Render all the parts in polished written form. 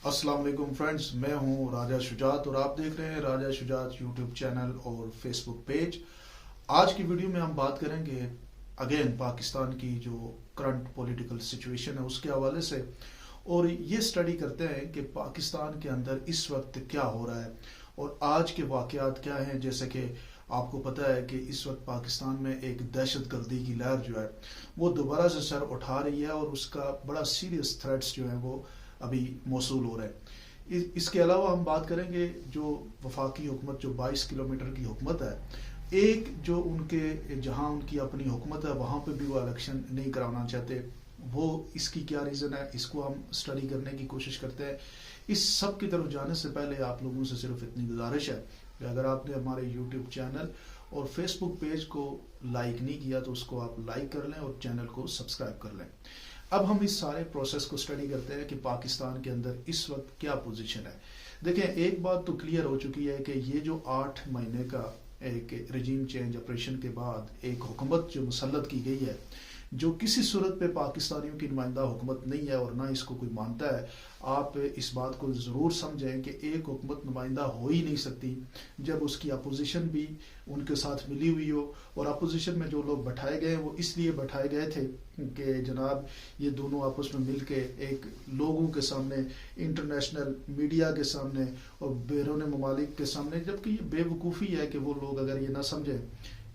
अस्सलाम वालेकुम फ्रेंड्स, मैं हूं राजा शुजात और आप देख रहे हैं राजा शुजात यूट्यूब चैनल और फेसबुक पेज। आज की वीडियो में हम बात करेंगे अगेन पाकिस्तान की जो करंट पॉलिटिकल सिचुएशन है उसके हवाले से, और ये स्टडी करते हैं कि पाकिस्तान के अंदर इस वक्त क्या हो रहा है और आज के वाक़यात क्या हैं। जैसे कि आपको पता है कि इस वक्त पाकिस्तान में एक दहशत गर्दी की लहर जो है वो दोबारा से सर उठा रही है और उसका बड़ा सीरियस थ्रेट्स जो है वो अभी मौसूल हो रहे हैं। इसके अलावा हम बात करेंगे जो वफाकी हुकूमत जो 22 किलोमीटर की हुकूमत है, एक जो उनके जहां उनकी अपनी हुकूमत है वहां पे भी वो इलेक्शन नहीं कराना चाहते, वो इसकी क्या रीज़न है, इसको हम स्टडी करने की कोशिश करते हैं। इस सब की तरफ जाने से पहले आप लोगों से सिर्फ इतनी गुजारिश है कि अगर आपने हमारे यूट्यूब चैनल और फेसबुक पेज को लाइक नहीं किया तो उसको आप लाइक कर लें और चैनल को सब्सक्राइब कर लें। अब हम इस सारे प्रोसेस को स्टडी करते हैं कि पाकिस्तान के अंदर इस वक्त क्या पोजीशन है। देखें, एक बात तो क्लियर हो चुकी है कि ये जो 8 महीने का एक रिजीम चेंज ऑपरेशन के बाद एक हुकूमत जो मुसल्लत की गई है, जो किसी सूरत पे पाकिस्तानियों की नुमाइंदा हुकूमत नहीं है और ना इसको कोई मानता है। आप इस बात को ज़रूर समझें कि एक हुकूमत नुमाइंदा हो ही नहीं सकती जब उसकी अपोजिशन भी उनके साथ मिली हुई हो, और अपोजिशन में जो लोग बैठाए गए वो इसलिए बैठाए गए थे कि जनाब ये दोनों आपस में मिल के एक लोगों के सामने, इंटरनेशनल मीडिया के सामने और बैरून ममालिक के सामने, जबकि ये बेवकूफ़ी है कि वो लोग अगर ये ना समझें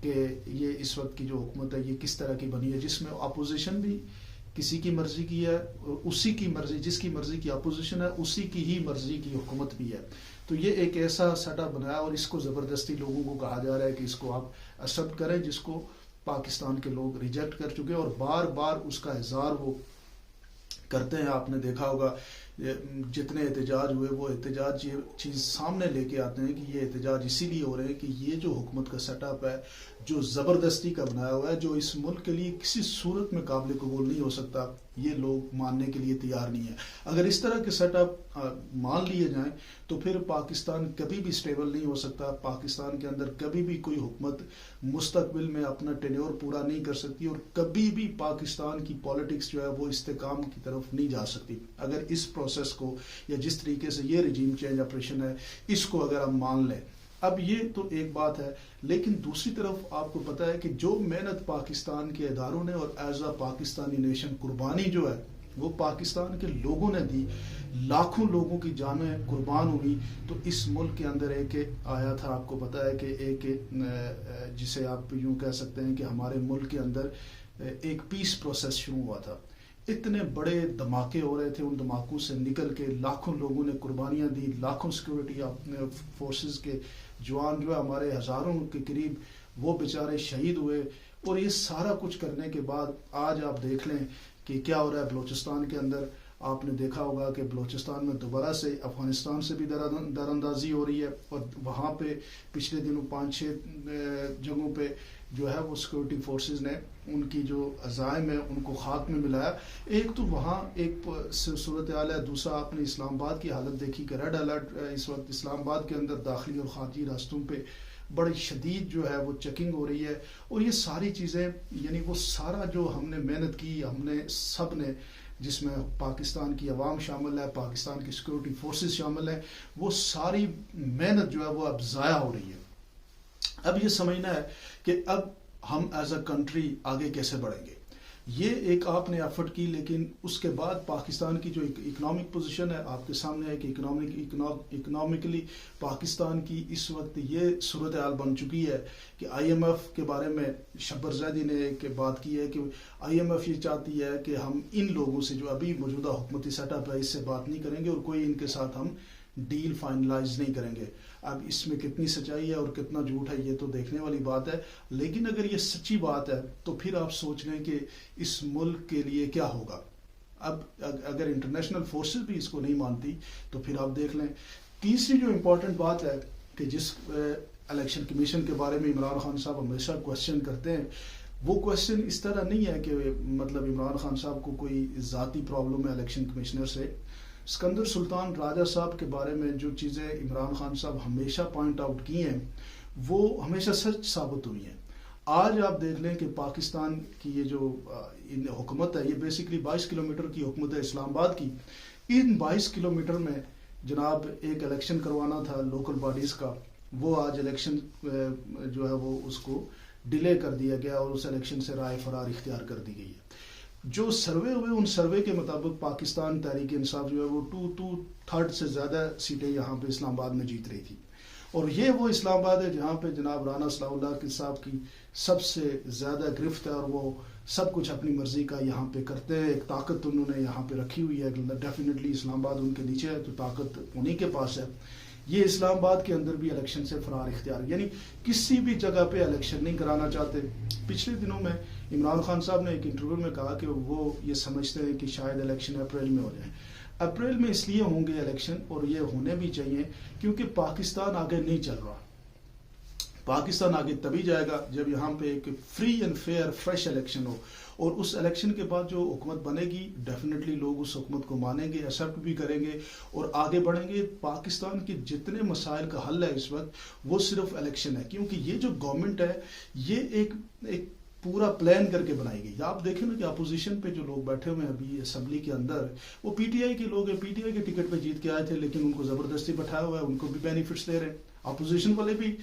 कि ये इस वक्त की जो हुकूमत है ये किस तरह की बनी है, जिसमें अपोजिशन भी किसी की मर्जी की है और उसी की मर्जी, जिसकी मर्जी की अपोजिशन है उसी की ही मर्जी की हुकूमत भी है। तो ये एक ऐसा सेटअप बनाया और इसको ज़बरदस्ती लोगों को कहा जा रहा है कि इसको आप एक्सेप्ट करें, जिसको पाकिस्तान के लोग रिजेक्ट कर चुके हैं और बार बार उसका इज़हार वो करते हैं। आपने देखा होगा जितने एहतजाज हुए वो एहतजाज ये चीज़ सामने लेके आते हैं कि ये एहतजाज इसीलिए हो रहे हैं कि ये जो हुकूमत का सेटअप है जो ज़बरदस्ती का बनाया हुआ है, जो इस मुल्क के लिए किसी सूरत में काबिल कबूल नहीं हो सकता, ये लोग मानने के लिए तैयार नहीं है। अगर इस तरह के सेटअप मान लिए जाएं तो फिर पाकिस्तान कभी भी स्टेबल नहीं हो सकता। पाकिस्तान के अंदर कभी भी कोई हुकूमत मुस्तकबिल में अपना टेन्योर पूरा नहीं कर सकती और कभी भी पाकिस्तान की पॉलिटिक्स जो है वो इस्तेकाम की तरफ नहीं जा सकती अगर इस प्रोसेस को या जिस तरीके से ये रिजीम चेंज ऑपरेशन है इसको अगर हम मान लें। अब ये तो एक बात है, लेकिन दूसरी तरफ आपको पता है कि जो मेहनत पाकिस्तान के इदारों ने और एज अ पाकिस्तानी नेशन कुर्बानी जो है वो पाकिस्तान के लोगों ने दी, लाखों लोगों की जानें कुर्बान हुई। तो इस मुल्क के अंदर एक आया था, आपको पता है कि एक जिसे आप यूं कह सकते हैं कि हमारे मुल्क के अंदर एक पीस प्रोसेस शुरू हुआ था। इतने बड़े धमाके हो रहे थे, उन धमाकों से निकल के लाखों लोगों ने कुर्बानियां दी, लाखों सिक्योरिटी फोर्सेस के जवान जो है हमारे हज़ारों के करीब वो बेचारे शहीद हुए। और ये सारा कुछ करने के बाद आज आप देख लें कि क्या हो रहा है बलूचिस्तान के अंदर। आपने देखा होगा कि बलूचिस्तान में दोबारा से अफगानिस्तान से भी दरअंदाजी हो रही है और वहाँ पे पिछले दिनों 5-6 जगहों पे जो है वो सिक्योरिटी फोर्सेस ने उनकी जो अज़ाइम है उनको खाक में मिलाया। एक तो वहाँ एक सूरत हाल है, दूसरा आपने इस्लामाबाद की हालत देखी कि रेड अलर्ट इस वक्त इस्लामाबाद के अंदर दाखिली और खारजी रास्तों पे बड़ी शदीद जो है वो चेकिंग हो रही है। और ये सारी चीज़ें यानी वो सारा जो हमने मेहनत की, हमने सब ने, जिसमें पाकिस्तान की अवाम शामिल है, पाकिस्तान की सिक्योरिटी फोर्सेस शामिल है, वो सारी मेहनत जो है वो अब ज़ाया हो रही है। अब ये समझना है कि अब हम एज अ कंट्री आगे कैसे बढ़ेंगे। ये एक आपने एफर्ट की, लेकिन उसके बाद पाकिस्तान की जो इकोनॉमिक पोजीशन है आपके सामने है कि इकोनॉमिकली पाकिस्तान की इस वक्त ये सूरत हाल बन चुकी है कि IMF के बारे में शब्बर ज़ैदी ने एक बात की है कि IMF ये चाहती है कि हम इन लोगों से जो अभी मौजूदा हुकूमती सेटअप है इससे बात नहीं करेंगे और कोई इनके साथ हम डील फाइनलाइज नहीं करेंगे। अब इसमें कितनी सच्चाई है और कितना झूठ है ये तो देखने वाली बात है, लेकिन अगर ये सच्ची बात है तो फिर आप सोच लें कि इस मुल्क के लिए क्या होगा। अब अगर इंटरनेशनल फोर्सेस भी इसको नहीं मानती तो फिर आप देख लें। तीसरी जो इम्पोर्टेंट बात है कि जिस इलेक्शन कमीशन के बारे में इमरान खान साहब हमेशा क्वेश्चन करते हैं, वो क्वेश्चन इस तरह नहीं है कि मतलब इमरान खान साहब को कोई ज़ाती प्रॉब्लम है इलेक्शन कमिश्नर से। सिकंदर सुल्तान राजा साहब के बारे में जो चीज़ें इमरान खान साहब हमेशा पॉइंट आउट की हैं वो हमेशा सच साबित हुई हैं। आज आप देख लें कि पाकिस्तान की ये जो हुकूमत है ये बेसिकली 22 किलोमीटर की हुकूमत है इस्लामाबाद की, ان 22 کلومیٹر میں جناب ایک الیکشن کروانا تھا لوکل باڈیز کا، وہ آج الیکشن جو ہے وہ اس کو ڈیلے کر دیا گیا اور اس الیکشن سے رائے فرار اختیار کر دی گئی ہے۔ جو سروے ہوئے ان سروے کے مطابق پاکستان تحریک انصاف جو ہے وہ 2/3 سے زیادہ سیٹیں یہاں پہ اسلام آباد میں جیت رہی تھی، اور یہ وہ اسلام آباد ہے جہاں پہ جناب رانا صلاح اللہ کے صاحب کی سب سے زیادہ گرفت ہے، اور وہ سب کچھ اپنی مرضی کا یہاں پہ کرتے ہیں۔ ایک طاقت انہوں نے یہاں پہ رکھی ہوئی ہے، ڈیفینیٹلی اسلام آباد ان کے نیچے ہے تو طاقت انہی کے پاس ہے۔ یہ اسلام آباد کے اندر بھی الیکشن سے فرار اختیار، یعنی کسی بھی جگہ پہ الیکشن نہیں کرانا چاہتے۔ پچھلے دنوں میں عمران خان صاحب نے ایک انٹرویو میں کہا کہ وہ یہ سمجھتے ہیں کہ شاید الیکشن اپریل میں ہو جائیں۔ اپریل میں اس لیے ہوں گے الیکشن، اور یہ ہونے بھی چاہیے، کیونکہ پاکستان آگے نہیں چل رہا۔ پاکستان آگے تبھی جائے گا جب یہاں پہ ایک free and fair fresh election ہو، اور اس الیکشن کے بعد جو حکومت بنے گی ڈیفینیٹلی لوگ اس حکومت کو مانیں گے، ایکسیپٹ بھی کریں گے اور آگے بڑھیں گے۔ پاکستان کے جتنے مسائل کا حل ہے اس وقت وہ صرف الیکشن ہے، کیونکہ یہ جو گورنمنٹ ہے یہ ایک پورا پلان کر کے بنائی گئی۔ آپ دیکھیں نا کہ اپوزیشن پہ جو لوگ بیٹھے ہوئے ہیں ابھی اسمبلی کے اندر، وہ پی ٹی آئی کے لوگ ہیں، پی ٹی آئی کے ٹکٹ پہ جیت کے آئے تھے، لیکن ان کو زبردستی بٹھایا ہوا ہے، ان کو بھی بینیفٹس دے رہے ہیں، اپوزیشن والے بھی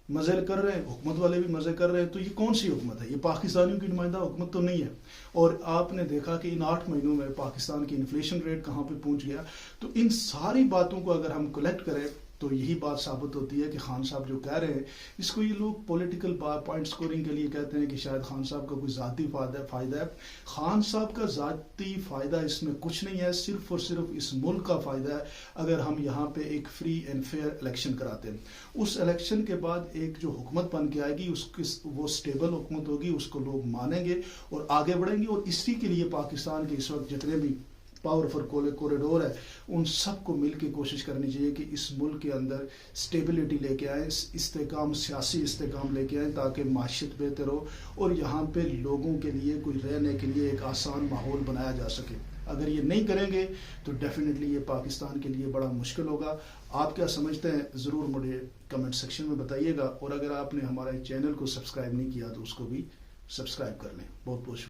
مزے کر رہے ہیں، حکومت والے بھی مزے کر رہے ہیں۔ تو یہ کون سی حکومت ہے؟ یہ پاکستانیوں کی نمائندہ حکومت تو نہیں ہے۔ اور آپ نے دیکھا کہ ان 8 مہینوں میں پاکستان کی انفلیشن ریٹ کہاں پہ پہنچ گیا۔ تو ان ساری باتوں کو اگر ہم کلیکٹ کریں تو یہی بات ثابت ہوتی ہے کہ خان صاحب جو کہہ رہے ہیں، اس کو یہ لوگ پولیٹیکل پوائنٹ سکورنگ کے لیے کہتے ہیں کہ شاید خان صاحب کا کوئی ذاتی فائدہ ہے۔ خان صاحب کا ذاتی فائدہ اس میں کچھ نہیں ہے، صرف اور صرف اس ملک کا فائدہ ہے اگر ہم یہاں پہ ایک فری اینڈ فیئر الیکشن کراتے ہیں۔ اس الیکشن کے بعد ایک جو حکومت بن کے آئے گی وہ سٹیبل حکومت ہوگی، اس کو لوگ مانیں گے اور آگے بڑھیں گے۔ اور اسی کے لیے پاکستان کے اس وقت جتنے بھی پاورفل کوریڈور ہے ان سب کو مل کے کوشش کرنی چاہیے کہ اس ملک کے اندر سٹیبلٹی لے کے آئیں، استحکام، سیاسی استحکام لے کے آئیں، تاکہ معیشت بہتر ہو اور یہاں پہ لوگوں کے لیے کوئی رہنے کے لیے ایک آسان ماحول بنایا جا سکے۔ اگر یہ نہیں کریں گے تو ڈیفینیٹلی یہ پاکستان کے لیے بڑا مشکل ہوگا۔ آپ کیا سمجھتے ہیں ضرور مجھے کمنٹ سیکشن میں بتائیے گا، اور اگر آپ نے ہمارے چینل کو سبسکرائب نہیں کیا تو اس کو بھی سبسکرائب کر لیں۔ بہت بہت شکریہ۔